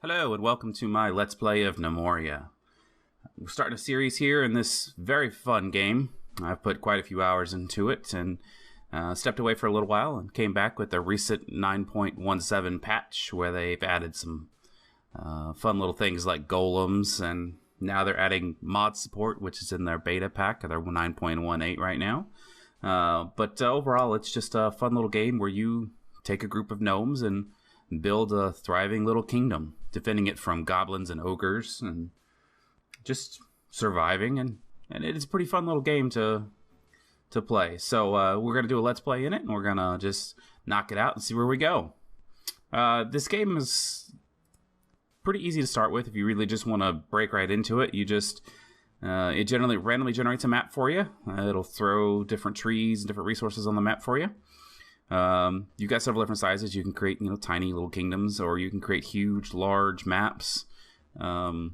Hello and welcome to my Let's Play of Gnomoria. We're starting a series here in this very fun game. I've put quite a few hours into it and stepped away for a little while and came back with the recent 9.17 patch where they've added some fun little things like golems, and now they're adding mod support, which is in their beta pack. They're 9.18 right now. But overall, it's just a fun little game where you take a group of gnomes and build a thriving little kingdom, defending it from goblins and ogres, and just surviving. And it's a pretty fun little game to play. So we're going to do a Let's Play in it, and we're going to just knock it out and see where we go. This game is pretty easy to start with if you really just want to break right into it. You just it generally randomly generates a map for you. It'll throw different trees and different resources on the map for you. You've got several different sizes. You can create, tiny little kingdoms, or you can create huge, large maps that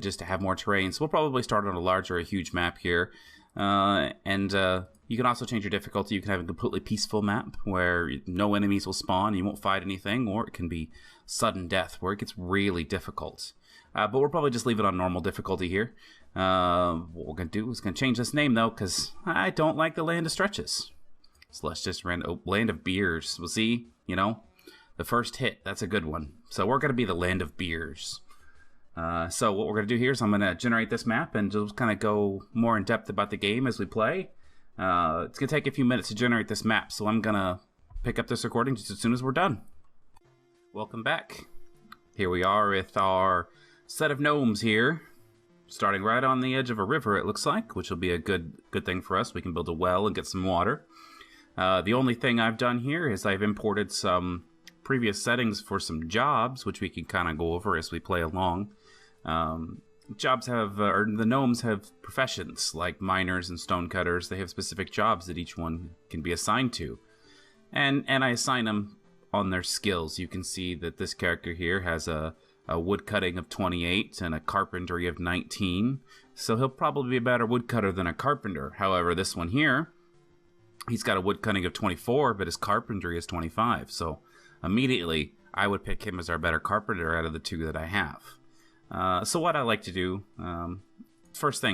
just have more terrain. So we'll probably start on a large or a huge map here, and you can also change your difficulty. You can have a completely peaceful map where no enemies will spawn, you won't fight anything, or it can be sudden death where it gets really difficult. But we'll probably just leave it on normal difficulty here. What we're gonna do is gonna change this name though, because I don't like the Land of Stretches. So let's just run Land of Beers. We'll see, the first hit, that's a good one. So we're going to be the Land of Beers. So what we're going to do here is I'm going to generate this map and just kind of go more in depth about the game as we play. It's going to take a few minutes to generate this map, so I'm going to pick up this recording just as soon as we're done. Welcome back. Here we are with our set of gnomes here, starting right on the edge of a river, it looks like, which will be a good thing for us. We can build a well and get some water. The only thing I've done here is I've imported some previous settings for some jobs, which we can kind of go over as we play along. Jobs have, or the gnomes have professions, like miners and stonecutters. They have specific jobs that each one can be assigned to. And I assign them on their skills. You can see that this character here has a woodcutting of 28 and a carpentry of 19. So he'll probably be a better woodcutter than a carpenter. However, this one here, he's got a woodcutting of 24, but his carpentry is 25. So immediately, I would pick him as our better carpenter out of the two that I have. So what I like to do, first,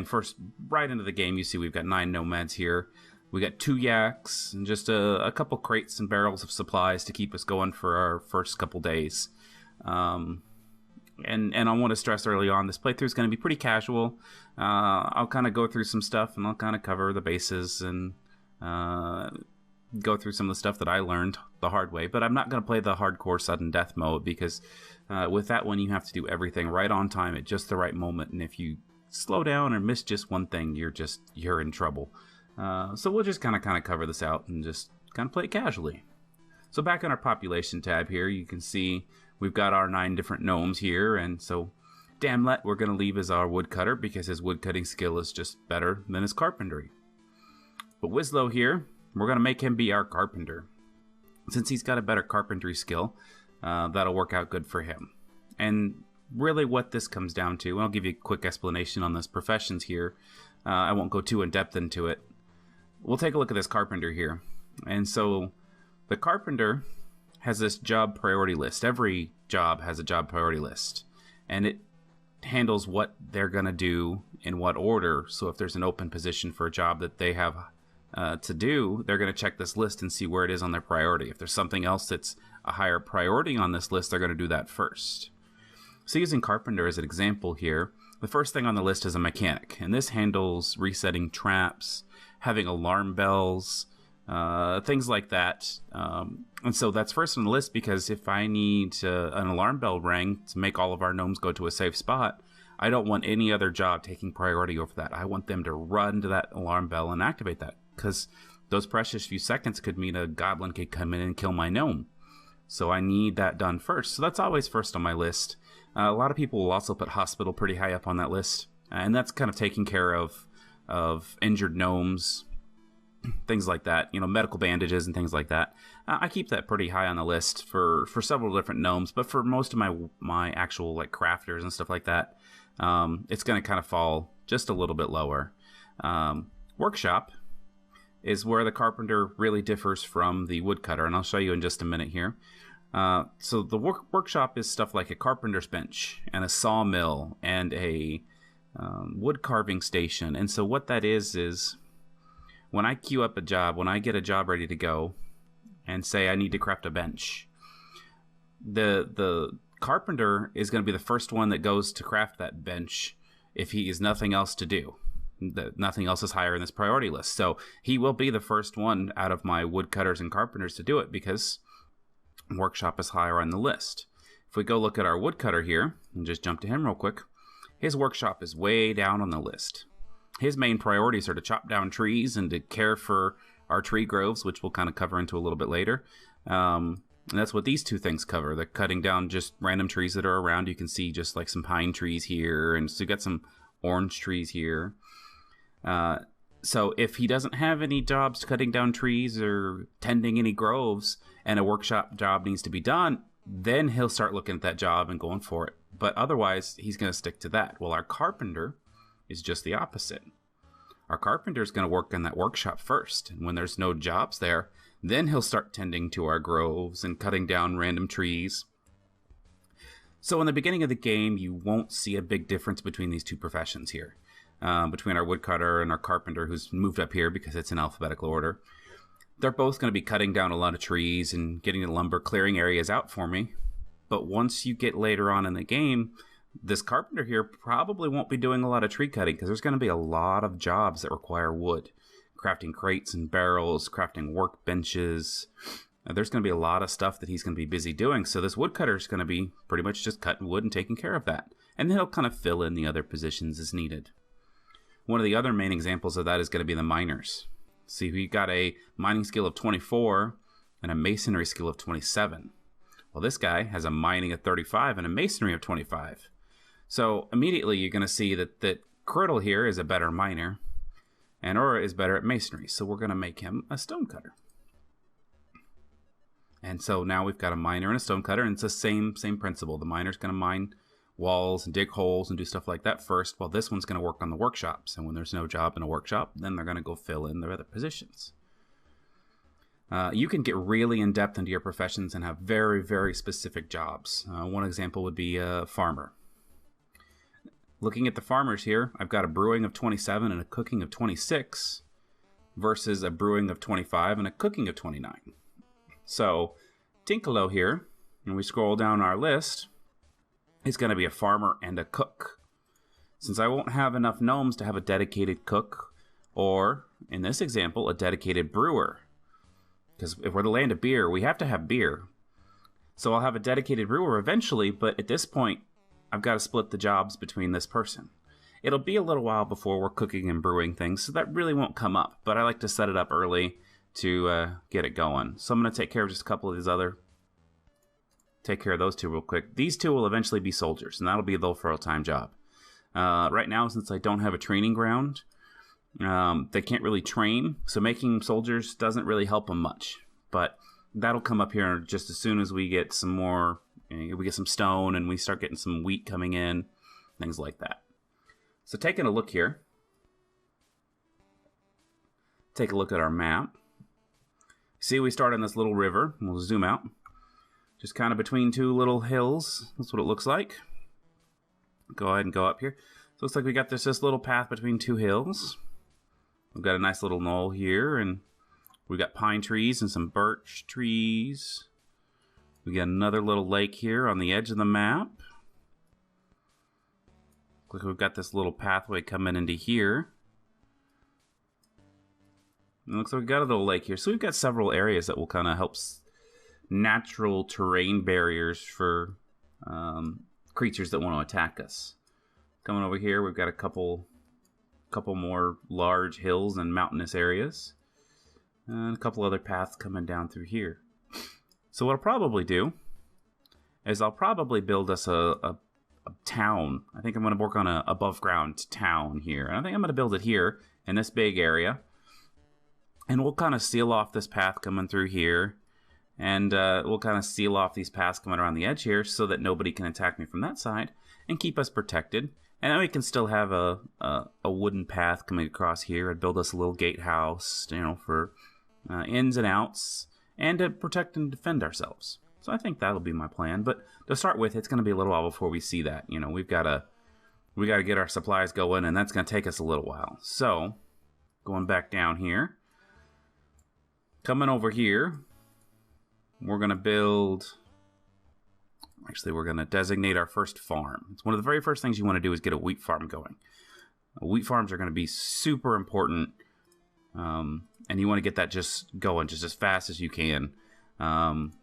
right into the game, you see we've got 9 nomads here. We got 2 yaks and just a couple crates and barrels of supplies to keep us going for our first couple days. And I want to stress early on, this playthrough is going to be pretty casual. I'll kind of go through some stuff, and I'll kind of cover the bases and go through some of the stuff that I learned the hard way, but I'm not going to play the hardcore sudden death mode, because with that one you have to do everything right on time at just the right moment, and if you slow down or miss just one thing, you're in trouble. So we'll just kind of cover this out and just kind of play it casually. So back on our population tab here, you can see we've got our 9 different gnomes here, and so Damlet we're going to leave as our woodcutter because his woodcutting skill is just better than his carpentry. But Wislow here, we're going to make him be our carpenter. Since he's got a better carpentry skill, that'll work out good for him. And really what this comes down to, and I'll give you a quick explanation on this professions here. I won't go too in depth into it. We'll take a look at this carpenter here. And so the carpenter has this job priority list. Every job has a job priority list. And it handles what they're going to do in what order. So if there's an open position for a job that they have to do, they're going to check this list and see where it is on their priority. If there's something else that's a higher priority on this list, they're going to do that first. So using carpenter as an example here, the first thing on the list is a mechanic, and this handles resetting traps, having alarm bells, things like that. And so that's first on the list, because if I need an alarm bell ring to make all of our gnomes go to a safe spot, I don't want any other job taking priority over that. I want them to run to that alarm bell and activate that, because those precious few seconds could mean a goblin could come in and kill my gnome. So I need that done first. So that's always first on my list. A lot of people will also put hospital pretty high up on that list. And that's kind of taking care of injured gnomes, things like that. Medical bandages and things like that. I keep that pretty high on the list for several different gnomes. But for most of my actual crafters and stuff like that, it's going to kind of fall just a little bit lower. Workshop is where the carpenter really differs from the woodcutter, and I'll show you in just a minute here. So the workshop is stuff like a carpenter's bench and a sawmill and a wood carving station. And so what that is when I queue up a job, when I get a job ready to go and say I need to craft a bench, the carpenter is going to be the first one that goes to craft that bench if he has nothing else to do. Nothing else is higher in this priority list. So he will be the first one out of my woodcutters and carpenters to do it because workshop is higher on the list. If we go look at our woodcutter here and just jump to him real quick, his workshop is way down on the list. His main priorities are to chop down trees and to care for our tree groves, which we'll kind of cover into a little bit later. And that's what these two things cover. They're cutting down just random trees that are around. You can see just like some pine trees here, and so you got some orange trees here. So if he doesn't have any jobs cutting down trees or tending any groves and a workshop job needs to be done, then he'll start looking at that job and going for it. But otherwise, he's going to stick to that. Well, our carpenter is just the opposite. Our carpenter is going to work in that workshop first. And when there's no jobs there, then he'll start tending to our groves and cutting down random trees. So in the beginning of the game, you won't see a big difference between these two professions here. Between our woodcutter and our carpenter, who's moved up here because it's in alphabetical order. They're both going to be cutting down a lot of trees and getting the lumber, clearing areas out for me. But once you get later on in the game, this carpenter here probably won't be doing a lot of tree cutting because there's going to be a lot of jobs that require wood. Crafting crates and barrels, crafting workbenches. There's going to be a lot of stuff that he's going to be busy doing. So this woodcutter is going to be pretty much just cutting wood and taking care of that. And then he'll kind of fill in the other positions as needed. One of the other main examples of that is going to be the miners. See, we got a mining skill of 24 and a masonry skill of 27. Well, this guy has a mining of 35 and a masonry of 25. So immediately you're going to see that Criddle here is a better miner and Aura is better at masonry. So we're going to make him a stonecutter. And so now we've got a miner and a stonecutter, and it's the same principle. The miner's going to mine walls and dig holes and do stuff like that first, while this one's going to work on the workshops. And when there's no job in a workshop, then they're going to go fill in their other positions. You can get really in depth into your professions and have very, very specific jobs. One example would be a farmer. Looking at the farmers here, I've got a brewing of 27 and a cooking of 26 versus a brewing of 25 and a cooking of 29. So Tinkalo here, when we scroll down our list, is going to be a farmer and a cook. Since I won't have enough gnomes to have a dedicated cook, or, in this example, a dedicated brewer. Because if we're the land of beer, we have to have beer. So I'll have a dedicated brewer eventually, but at this point, I've got to split the jobs between this person. It'll be a little while before we're cooking and brewing things, so that really won't come up. But I like to set it up early to get it going. So I'm going to take care of just a couple of these other... Take care of those two real quick. These two will eventually be soldiers, and that'll be the full-time job. Right now, since I don't have a training ground, they can't really train, so making soldiers doesn't really help them much. But that'll come up here just as soon as we get some more, we get some stone and we start getting some wheat coming in, things like that. So taking a look here, take a look at our map. See, we start on this little river. We'll zoom out. Just kind of between two little hills. That's what it looks like. Go ahead and go up here. So it looks like we got this little path between two hills. We've got a nice little knoll here, and we got pine trees and some birch trees. We got another little lake here on the edge of the map. Look, we've got this little pathway coming into here. And it looks like we've got a little lake here. So we've got several areas that will kind of help natural terrain barriers for creatures that want to attack us. Coming over here, we've got a couple more large hills and mountainous areas, and a couple other paths coming down through here. So what I'll probably do is I'll probably build us a town. I think I'm going to work on an above ground town here, and I think I'm going to build it here in this big area, and we'll kind of seal off this path coming through here. And we'll kind of seal off these paths coming around the edge here so that nobody can attack me from that side and keep us protected. And then we can still have a wooden path coming across here and build us a little gatehouse, for ins and outs and to protect and defend ourselves. So I think that'll be my plan. But to start with, it's going to be a little while before we see that. You know, we got to get our supplies going, and that's going to take us a little while. So, going back down here, coming over here, we're going to build... Actually, we're going to designate our first farm. It's one of the very first things you want to do is get a wheat farm going. Wheat farms are going to be super important, and you want to get that just going just as fast as you can.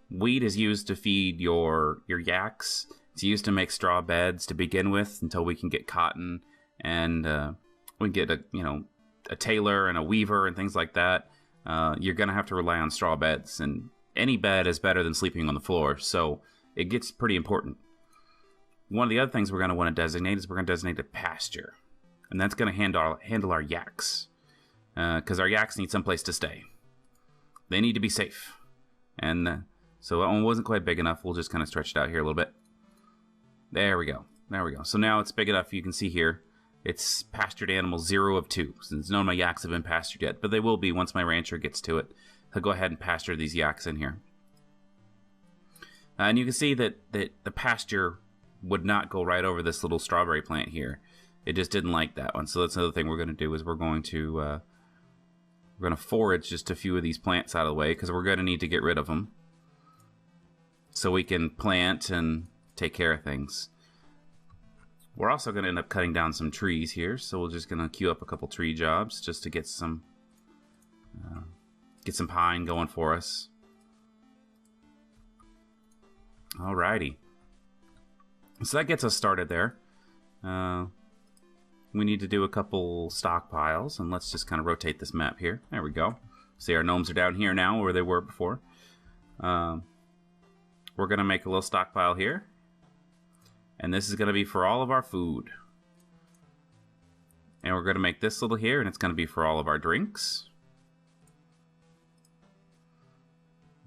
Wheat is used to feed your yaks. It's used to make straw beds to begin with until we can get cotton, and we can get a tailor and a weaver and things like that. You're going to have to rely on straw beds, and any bed is better than sleeping on the floor, so it gets pretty important. One of the other things we're going to want to designate is we're going to designate a pasture. And that's going to handle our yaks. Because our yaks need someplace to stay. They need to be safe. And so that one wasn't quite big enough. We'll just kind of stretch it out here a little bit. There we go. There we go. So now it's big enough. You can see here. It's pastured animal 0 of 2. Since none of my yaks have been pastured yet. But they will be once my rancher gets to it. He'll go ahead and pasture these yaks in here. And you can see that the pasture would not go right over this little strawberry plant here. It just didn't like that one. So that's another thing we're going to do is we're going to forage just a few of these plants out of the way because we're going to need to get rid of them so we can plant and take care of things. We're also going to end up cutting down some trees here, so we're just going to queue up a couple tree jobs just to get some pine going for us. Alrighty. So that gets us started there. We need to do a couple stockpiles, and let's just kind of rotate this map here. There we go. See, our gnomes are down here now where they were before. We're going to make a little stockpile here. And this is going to be for all of our food. And we're going to make this little here, and it's going to be for all of our drinks.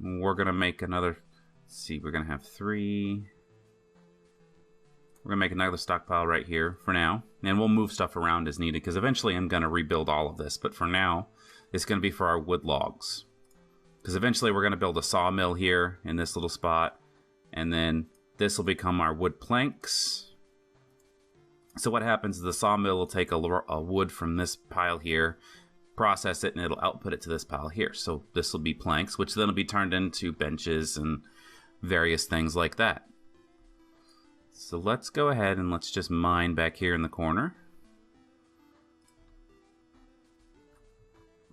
We're going to make another... Let's see, we're going to have 3... We're going to make another stockpile right here for now. And we'll move stuff around as needed, because eventually I'm going to rebuild all of this. But for now, it's going to be for our wood logs. Because eventually we're going to build a sawmill here in this little spot. And then this will become our wood planks. So what happens is the sawmill will take a wood from this pile here, process it, and it'll output it to this pile here. So this will be planks, which then will be turned into benches and various things like that. So let's go ahead and let's just mine back here in the corner.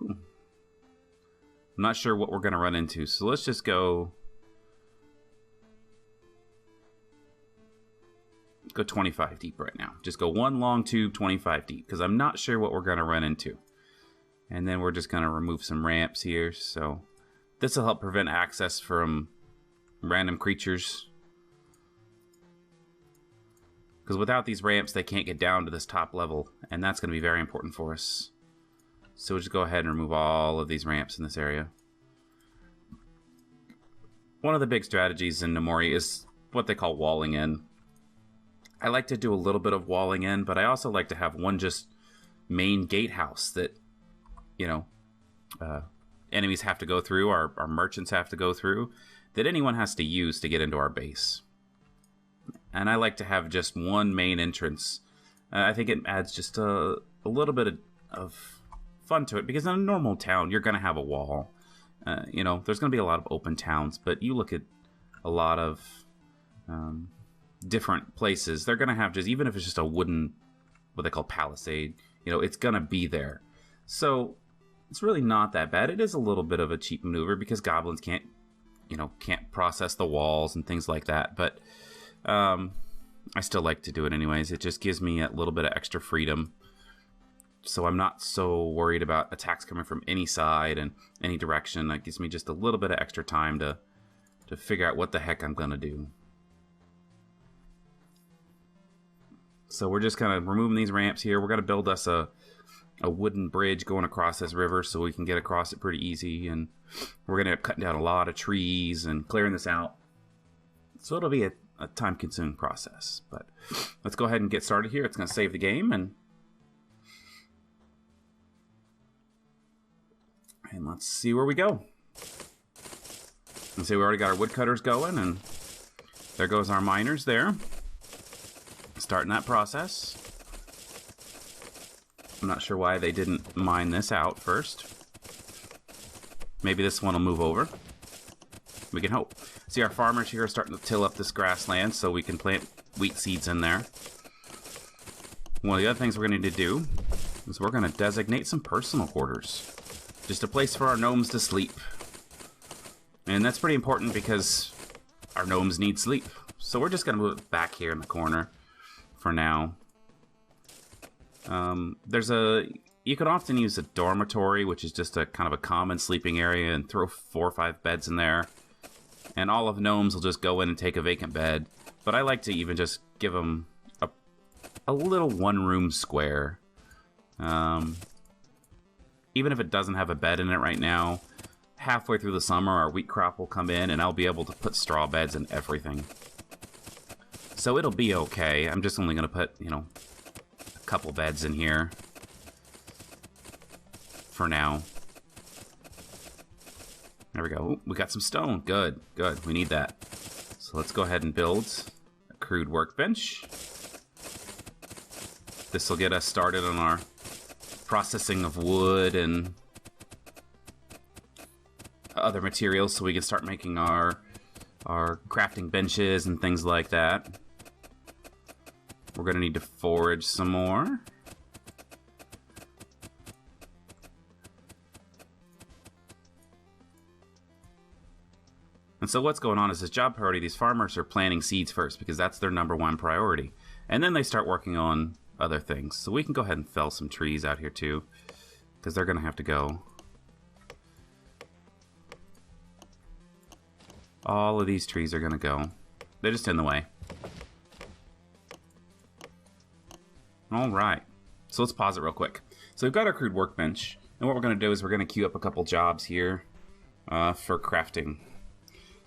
Ooh. I'm not sure what we're going to run into, so let's just go 25 deep right now. Just go one long tube 25 deep, because I'm not sure what we're going to run into. And then we're just going to remove some ramps here, so this will help prevent access from random creatures. Because without these ramps, they can't get down to this top level, and that's going to be very important for us. So we'll just go ahead and remove all of these ramps in this area. One of the big strategies in Gnomoria is what they call walling in. I like to do a little bit of walling in, but I also like to have one just main gatehouse that, you know, enemies have to go through, our merchants have to go through, that anyone has to use to get into our base. And I like to have just one main entrance. I think it adds just a little bit of fun to it, because in a normal town, you're going to have a wall. You know, there's going to be a lot of open towns, but you look at a lot of different places, they're going to have just, even if it's just a wooden, what they call palisade, you know, it's going to be there. So it's really not that bad. It is a little bit of a cheap maneuver because goblins can't process the walls and things like that, but I still like to do it anyways. It just gives me a little bit of extra freedom, so I'm not so worried about attacks coming from any side and any direction. That gives me just a little bit of extra time to figure out what the heck I'm gonna do. So we're just kind of removing these ramps here. We're gonna build us a wooden bridge going across this river so we can get across it pretty easy, and we're gonna cut down a lot of trees and clearing this out. So it'll be a time-consuming process, but let's go ahead and get started here. It's going to save the game, and let's see where we go. And see, we already got our woodcutters going, and there goes our miners there. Starting that process. I'm not sure why they didn't mine this out first. Maybe this one will move over. We can hope. See, our farmers here are starting to till up this grassland so we can plant wheat seeds in there. One of the other things we're going to need to do is we're going to designate some personal quarters. Just a place for our gnomes to sleep. And that's pretty important because our gnomes need sleep. So we're just going to move it back here in the corner for now. You could often use a dormitory, which is just a kind of a common sleeping area, and throw 4 or 5 beds in there. And all of gnomes will just go in and take a vacant bed. But I like to even just give them a little one-room square. Even if it doesn't have a bed in it right now, halfway through the summer, our wheat crop will come in, and I'll be able to put straw beds in everything. So it'll be okay. I'm just only going to put, a couple beds in here for now. There we go. Ooh, we got some stone. Good, good. We need that. So let's go ahead and build a crude workbench. This will get us started on our processing of wood and other materials so we can start making our crafting benches and things like that. We're going to need to forage some more. And so what's going on is this job priority, these farmers are planting seeds first because that's their #1 priority. And then they start working on other things. So we can go ahead and fell some trees out here too, because they're going to have to go. All of these trees are going to go. They're just in the way. Alright, so let's pause it real quick. So we've got our crude workbench, and what we're going to do is we're going to queue up a couple jobs here for crafting.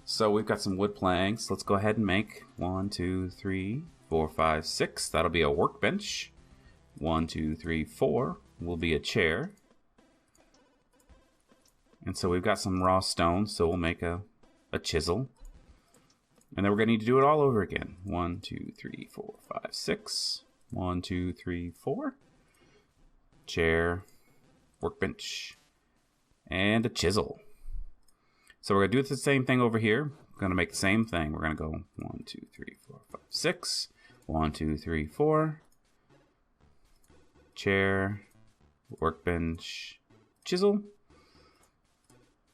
So we've got some wood planks. Let's go ahead and make 1, 2, 3, 4, 5, 6. That'll be a workbench. 1, 2, 3, 4 will be a chair. And so we've got some raw stone, so we'll make a chisel. And then we're going to need to do it all over again. 1, 2, 3, 4, 5, 6. 1, 2, 3, 4. Chair, workbench, and a chisel. So we're going to do the same thing over here. We're going to make the same thing. We're going to go 1, 2, 3, 4, 5, 6. 1, 2, 3, 4. Chair, workbench, chisel.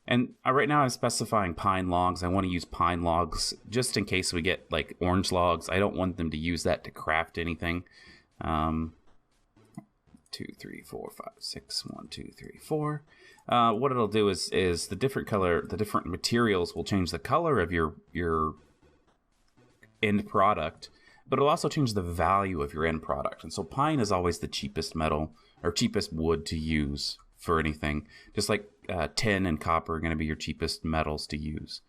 And right now I'm specifying pine logs. I want to use pine logs just in case we get like orange logs. I don't want them to use that to craft anything. 2, 3, 4, 5, 6. 1, 2, 3, 4. What it'll do is the different materials will change the color of your end product, but it'll also change the value of your end product. And so pine is always the cheapest metal or cheapest wood to use for anything. Just like tin and copper are going to be your cheapest metals to use.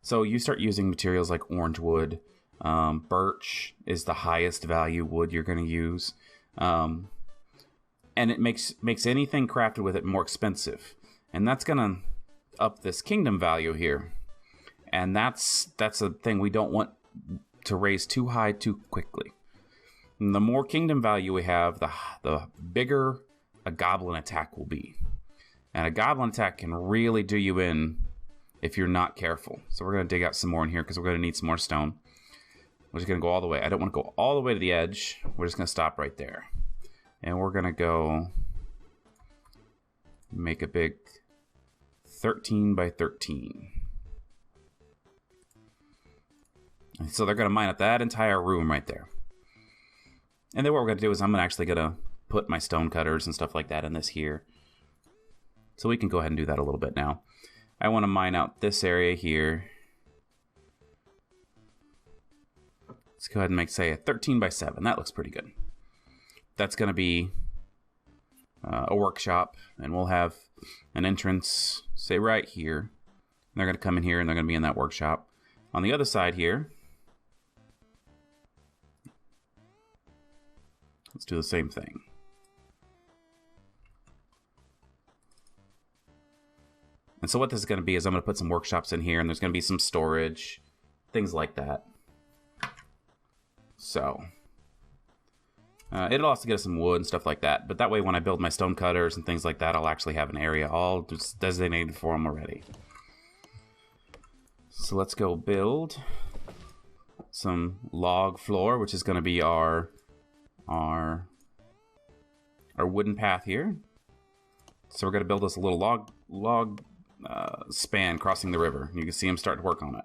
So you start using materials like orange wood. Birch is the highest value wood you're going to use. And it makes anything crafted with it more expensive. And that's going to up this kingdom value here. And that's a thing we don't want to raise too high too quickly. And the more kingdom value we have, the bigger a goblin attack will be. And a goblin attack can really do you in if you're not careful. So we're going to dig out some more in here because we're going to need some more stone. We're just going to go all the way. I don't want to go all the way to the edge. We're just going to stop right there. And we're going to go make a big 13 by 13. And so they're going to mine up that entire room right there. And then what we're going to do is I'm actually going to put my stone cutters and stuff like that in this here. So we can go ahead and do that a little bit now. I want to mine out this area here. Let's go ahead and make, say, a 13 by 7. That looks pretty good. That's going to be a workshop, and we'll have an entrance, say, right here. And they're going to come in here, and they're going to be in that workshop. On the other side here, let's do the same thing. And so what this is going to be is I'm going to put some workshops in here, and there's going to be some storage, things like that. So it'll also get us some wood and stuff like that. But that way, when I build my stone cutters and things like that, I'll actually have an area all just designated for them already. So let's go build some log floor, which is going to be our wooden path here. So we're going to build us a little log span crossing the river. You can see him start to work on it.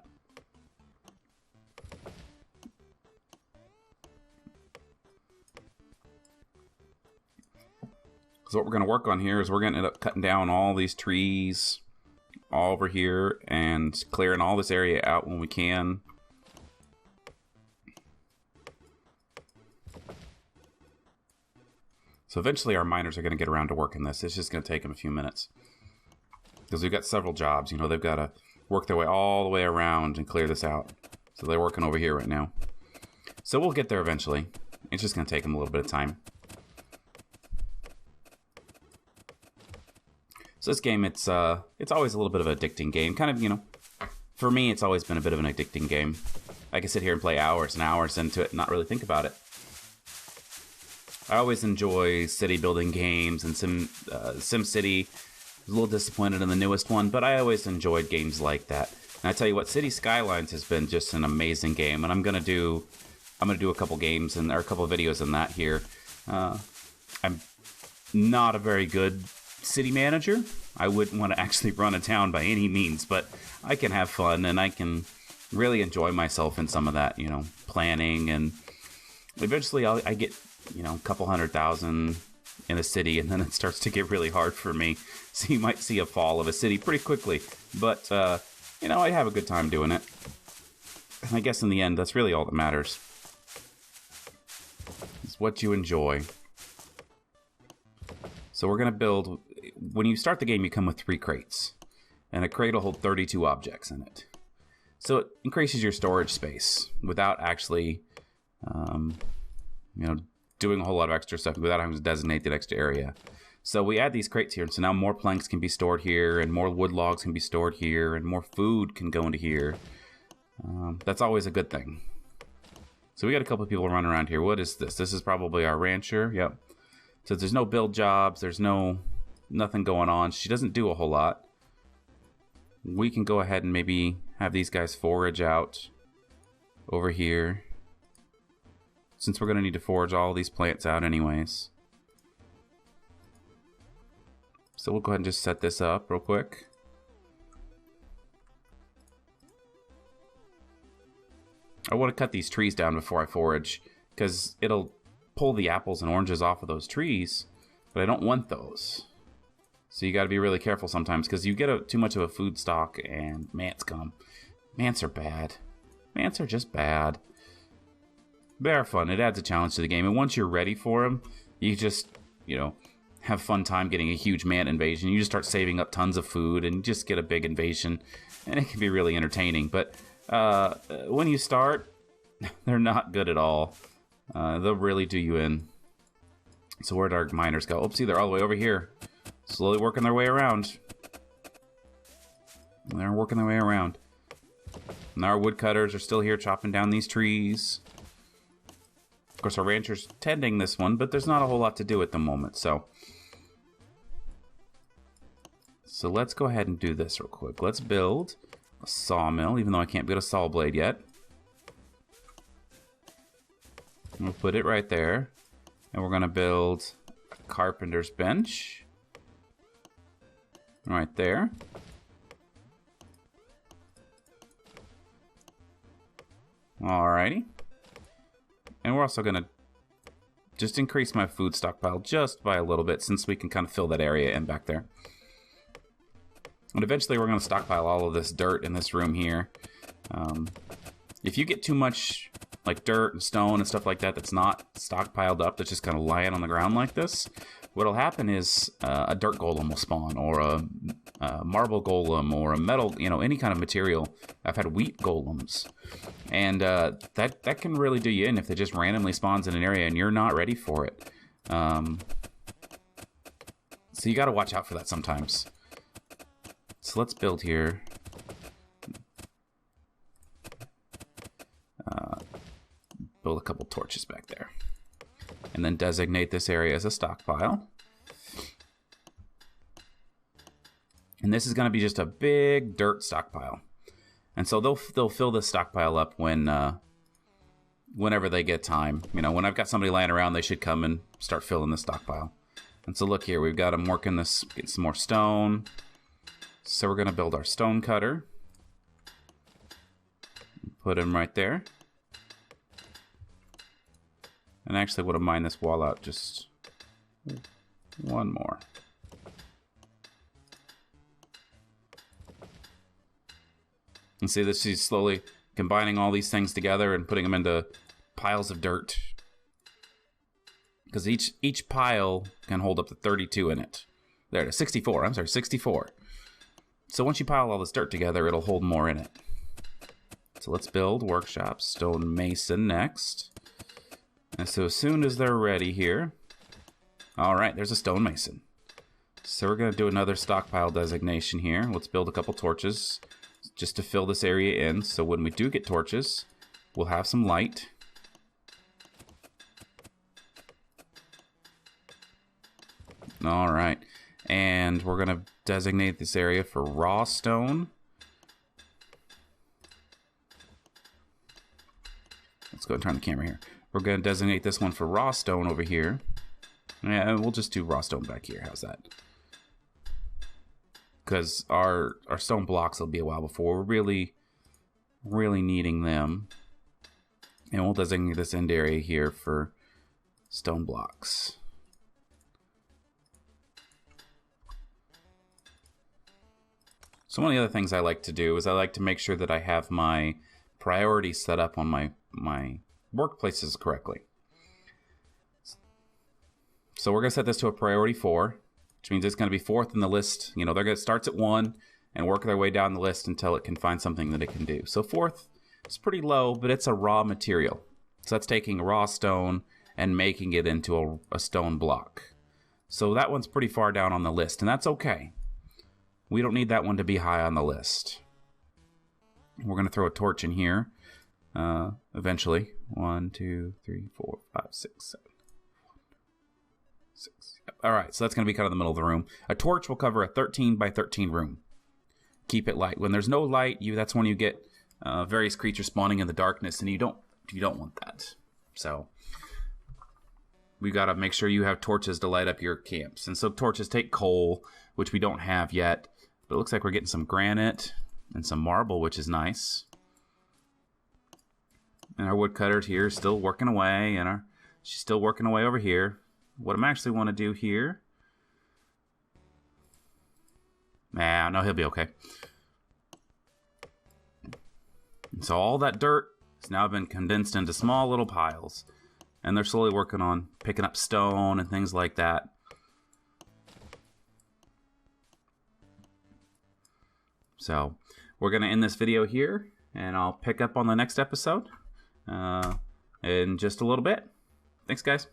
So what we're going to work on here is we're going to end up cutting down all these trees all over here and clearing all this area out when we can. So eventually our miners are going to get around to working this. It's just going to take them a few minutes. Because we've got several jobs. You know, they've got to work their way all the way around and clear this out. So they're working over here right now. So we'll get there eventually. It's just going to take them a little bit of time. So this game, it's always a little bit of an addicting game. Kind of, you know, for me, it's always been a bit of an addicting game. I can sit here and play hours and hours into it and not really think about it. I always enjoy city building games, and SimCity. I was a little disappointed in the newest one, but I always enjoyed games like that. And I tell you what, City Skylines has been just an amazing game, and I'm gonna do a couple games or a couple of videos in that here. I'm not a very good city manager. I wouldn't want to actually run a town by any means, but I can have fun and I can really enjoy myself in some of that, you know, planning, and eventually I get, you know, a couple 100,000 in a city, and then it starts to get really hard for me. So you might see a fall of a city pretty quickly, but you know, I have a good time doing it. And I guess in the end, that's really all that matters. It's what you enjoy. So we're going to build, when you start the game, you come with 3 crates. And a crate will hold 32 objects in it. So it increases your storage space without actually, you know, doing a whole lot of extra stuff, without having to designate that extra area. So we add these crates here, and so now more planks can be stored here, and more wood logs can be stored here, and more food can go into here. That's always a good thing. So we got a couple of people running around here. What is this? This is probably our rancher. Yep. So there's no build jobs. There's nothing going on. She doesn't do a whole lot. We can go ahead and maybe have these guys forage out over here, since we're going to need to forage all these plants out anyways. So we'll go ahead and just set this up real quick. I want to cut these trees down before I forage, because it'll pull the apples and oranges off of those trees, but I don't want those. So you got to be really careful sometimes, because you get too much of a food stock and mants come. Mants are bad. Mants are just bad. They are fun. It adds a challenge to the game, and once you're ready for them, you just, you know, have fun time getting a huge mant invasion. You just start saving up tons of food and just get a big invasion, and it can be really entertaining. But when you start, they're not good at all. They'll really do you in. So where'd our miners go? Oopsie, they're all the way over here. Slowly working their way around. They're working their way around. And our woodcutters are still here chopping down these trees. Of course, our rancher's tending this one, but there's not a whole lot to do at the moment, so let's go ahead and do this real quick. Let's build a sawmill, even though I can't build a saw blade yet. We'll put it right there. And we're going to build a carpenter's bench. Right there. Alrighty. And we're also going to just increase my food stockpile just by a little bit, since we can kind of fill that area in back there. And eventually we're going to stockpile all of this dirt in this room here. If you get too much like dirt and stone and stuff like that that's not stockpiled up, that's just kind of lying on the ground like this, what'll happen is a dirt golem will spawn, or a marble golem, or a metal, you know, any kind of material. I've had wheat golems, and that can really do you in if they just randomly spawns in an area and you're not ready for it. So you got to watch out for that sometimes. So let's build here. Build a couple torches back there. And then designate this area as a stockpile. And this is going to be just a big dirt stockpile. And so they'll fill this stockpile up whenever they get time. You know, when I've got somebody laying around, they should come and start filling the stockpile. And so look here, we've got them working this, get some more stone. So we're going to build our stone cutter. Put him right there. And I actually would have mined this wall out just one more. And see this, he's slowly combining all these things together and putting them into piles of dirt. Because each pile can hold up to 32 in it. There it is, 64, I'm sorry, 64. So once you pile all this dirt together, it'll hold more in it. So let's build workshop stone mason next. And so as soon as they're ready here, all right, there's a stone mason. So we're going to do another stockpile designation here. Let's build a couple torches just to fill this area in. So when we do get torches, we'll have some light. All right, and we're going to designate this area for raw stone. Let's go and turn the camera here. We're going to designate this one for raw stone over here. Yeah, we'll just do raw stone back here. How's that? Because our stone blocks will be a while before we're really needing them. And we'll designate this end area here for stone blocks. So one of the other things I like to do is I like to make sure that I have my priorities set up on my workplaces correctly. So we're going to set this to a priority 4, which means it's going to be 4th in the list. You know, they're going to start at 1 and work their way down the list until it can find something that it can do. So 4th is pretty low, but it's a raw material. So that's taking raw stone and making it into a stone block. So that one's pretty far down on the list, and that's okay. We don't need that one to be high on the list. We're going to throw a torch in here eventually. 1, 2, 3, 4, 5, 6, 7, 6. All right, so that's going to be kind of the middle of the room. A torch will cover a 13 by 13 room. Keep it light. When there's no light, that's when you get various creatures spawning in the darkness, and you don't want that. So we got to make sure you have torches to light up your camps. And so torches take coal, which we don't have yet. But it looks like we're getting some granite and some marble, which is nice. And our woodcutter here is still working away, and she's still working away over here. What I'm actually want to do here... Nah, no, he'll be okay. And so all that dirt has now been condensed into small little piles. And they're slowly working on picking up stone and things like that. So we're going to end this video here, and I'll pick up on the next episode in just a little bit. Thanks, guys.